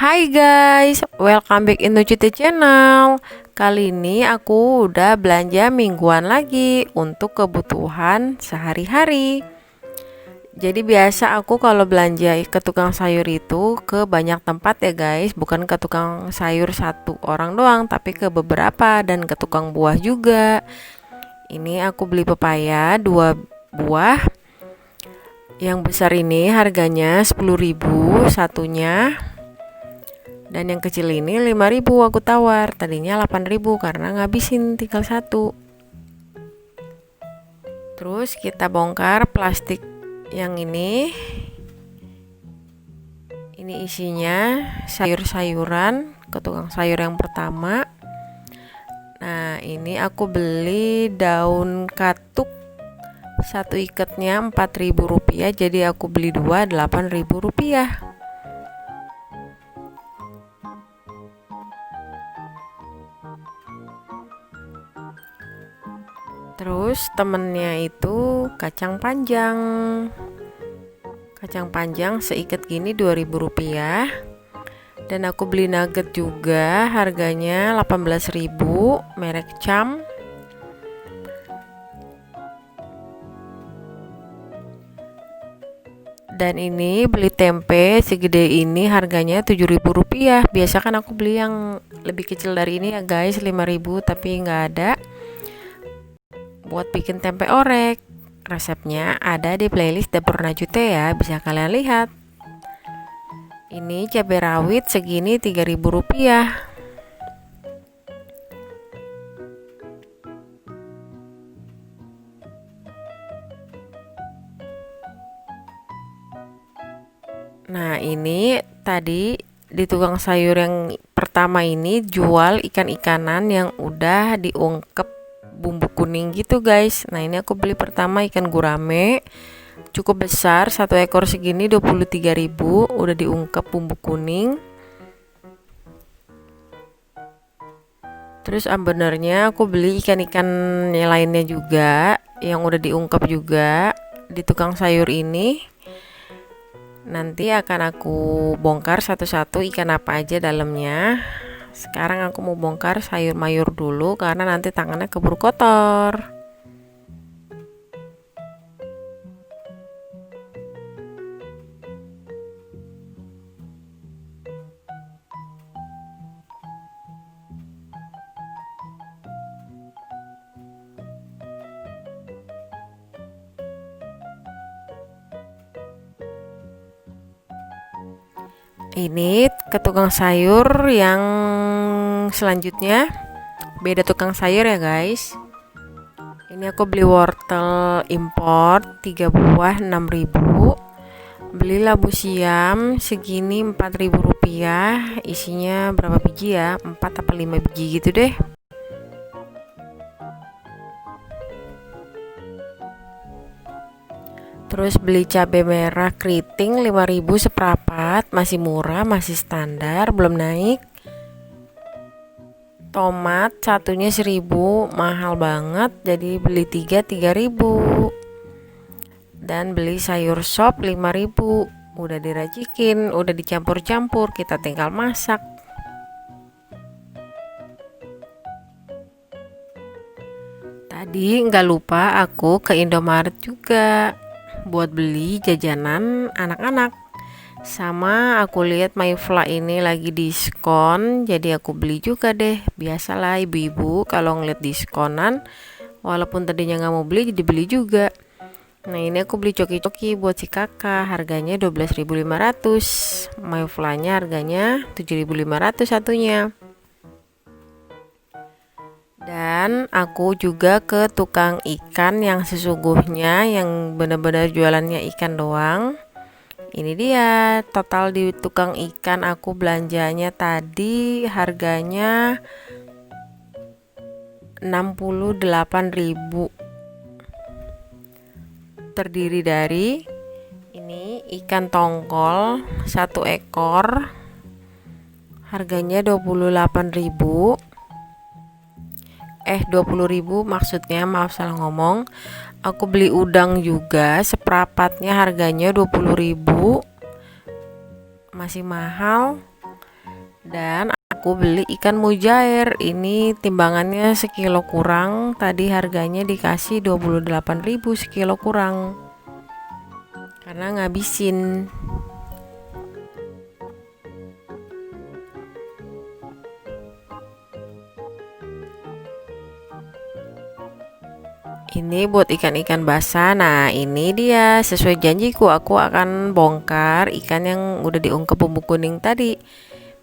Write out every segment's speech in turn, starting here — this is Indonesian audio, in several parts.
Hai guys, welcome back into Cuti Channel. Kali ini aku udah belanja mingguan lagi untuk kebutuhan sehari-hari. Jadi biasa aku kalau belanja ke tukang sayur itu ke banyak tempat ya guys, bukan ke tukang sayur satu orang doang, tapi ke beberapa dan ke tukang buah juga. Ini aku beli pepaya 2 buah. Yang besar ini harganya 10.000 satunya. Dan yang kecil ini 5.000 aku tawar. Tadinya 8.000 karena ngabisin tinggal satu. Terus kita bongkar plastik yang ini. Ini isinya sayur-sayuran ke tukang sayur yang pertama. Nah, ini aku beli daun katuk. Satu ikatnya Rp4.000, jadi aku beli 2 Rp8.000. Terus temennya itu kacang panjang. Kacang panjang seikat gini Rp2.000. Dan aku beli nugget juga, harganya 18.000, merek Cam. Dan ini beli tempe segede ini, harganya Rp7.000. Biasa kan aku beli yang lebih kecil dari ini ya guys, 5.000, tapi nggak ada. Buat bikin tempe orek, resepnya ada di playlist Dapur Najute ya, bisa kalian lihat. Ini cabai rawit segini Rp3.000. Nah, ini tadi di tukang sayur yang pertama ini jual ikan-ikanan yang udah diungkep bumbu kuning gitu guys. Nah, ini aku beli pertama ikan gurame cukup besar, satu ekor segini 23.000, udah diungkep bumbu kuning. Terus benernya aku beli ikan-ikan yang lainnya juga yang udah diungkep juga di tukang sayur ini. Nanti akan aku bongkar satu-satu ikan apa aja dalamnya. Sekarang aku mau bongkar sayur mayur dulu karena nanti tangannya keburu kotor. Ini ke tukang sayur yang selanjutnya, beda tukang sayur ya guys. Ini aku beli wortel import 3 buah 6.000. Beli labu siam segini Rp4.000. Isinya berapa biji ya, 4 atau 5 biji gitu deh. Terus beli cabai merah keriting 5.000 seprapat, masih murah, masih standar, belum naik. Tomat satunya 1.000, mahal banget, jadi beli 3.000. Dan beli sayur sop 5.000, udah diracikin, udah dicampur-campur, kita tinggal masak. Tadi nggak lupa aku ke Indomaret juga buat beli jajanan anak-anak. Sama aku lihat Mayfla ini lagi diskon, jadi aku beli juga deh. Biasalah ibu-ibu kalau ngeliat diskonan, walaupun tadinya nggak mau beli jadi beli juga. Nah, ini aku beli coki-coki buat si kakak, harganya 12.500. Mayflanya harganya 7.500 satunya. Dan aku juga ke tukang ikan yang sesungguhnya, yang benar-benar jualannya ikan doang. Ini dia total di tukang ikan aku belanjanya tadi, harganya 68.000. Terdiri dari ini ikan tongkol 1 ekor, harganya 28.000. 20.000 maksudnya, maaf salah ngomong. Aku beli udang juga seperapatnya, harganya 20.000, masih mahal. Dan aku beli ikan mujair. Ini timbangannya sekilo kurang. Tadi harganya dikasih 28.000 sekilo kurang. Karena ngabisin. Ini buat ikan-ikan basah. Nah, ini dia sesuai janjiku, aku akan bongkar ikan yang udah diungkep bumbu kuning tadi.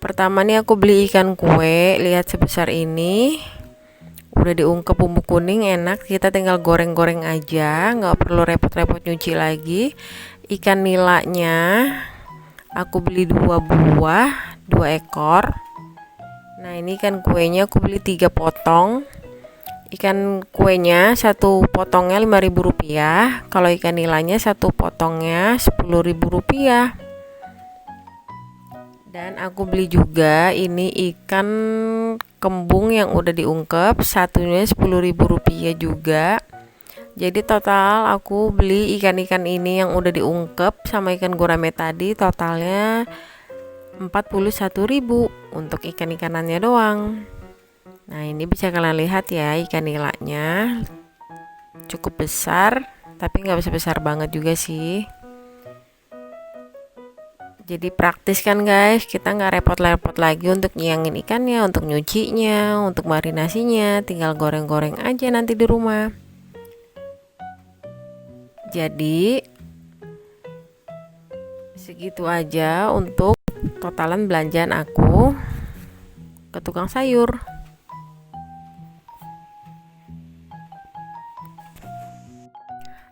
Pertama nih aku beli ikan kue, lihat sebesar ini. Udah diungkep bumbu kuning, enak, kita tinggal goreng-goreng aja, nggak perlu repot-repot nyuci lagi. Ikan nilanya aku beli 2 buah, 2 ekor. Nah, ini ikan kuenya aku beli 3 potong. Ikan kuenya satu potongnya Rp5.000. Kalau ikan nilainya satu potongnya Rp10.000. Dan aku beli juga ini ikan kembung yang udah diungkep, satunya Rp10.000 juga. Jadi total aku beli ikan-ikan ini yang udah diungkep sama ikan gurame tadi totalnya Rp41.000 untuk ikan-ikanannya doang. Nah, ini bisa kalian lihat ya, ikan nilanya cukup besar, tapi nggak besar banget juga sih. Jadi praktis kan guys, kita nggak repot-repot lagi untuk nyiangin ikannya, untuk nyucinya, untuk marinasinya, tinggal goreng-goreng aja nanti di rumah. Jadi segitu aja untuk totalan belanjaan aku ke tukang sayur.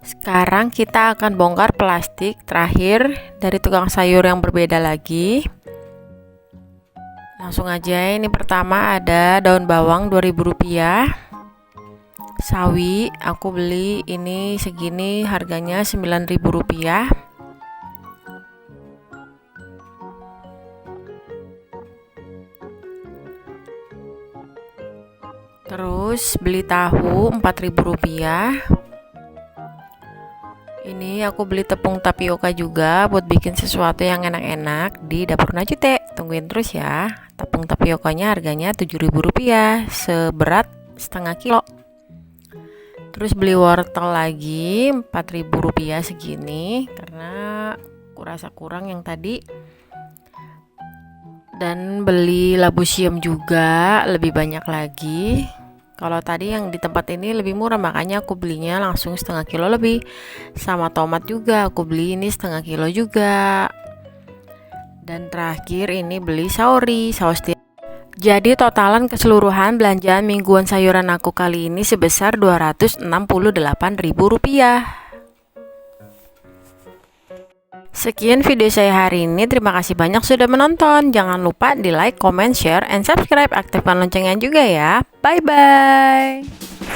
Sekarang kita akan bongkar plastik terakhir dari tukang sayur yang berbeda lagi. Langsung aja, ini pertama ada daun bawang Rp2.000. Sawi aku beli ini segini, harganya Rp9.000. Terus beli tahu Rp4.000. Ini aku beli tepung tapioka juga buat bikin sesuatu yang enak-enak di dapur Najute. Tungguin terus ya. Tepung tapiokanya harganya Rp7.000, seberat setengah kilo. Terus beli wortel lagi Rp4.000 segini, karena aku rasa kurang yang tadi. Dan beli labu siam juga lebih banyak lagi. Kalau tadi yang di tempat ini lebih murah, makanya aku belinya langsung setengah kilo lebih. Sama tomat juga aku beli ini setengah kilo juga. Dan terakhir ini beli saus tiram. Jadi totalan keseluruhan belanjaan mingguan sayuran aku kali ini sebesar Rp268.000. Sekian video saya hari ini, terima kasih banyak sudah menonton. Jangan lupa di like, comment, share, and subscribe. Aktifkan loncengnya juga ya. Bye-bye.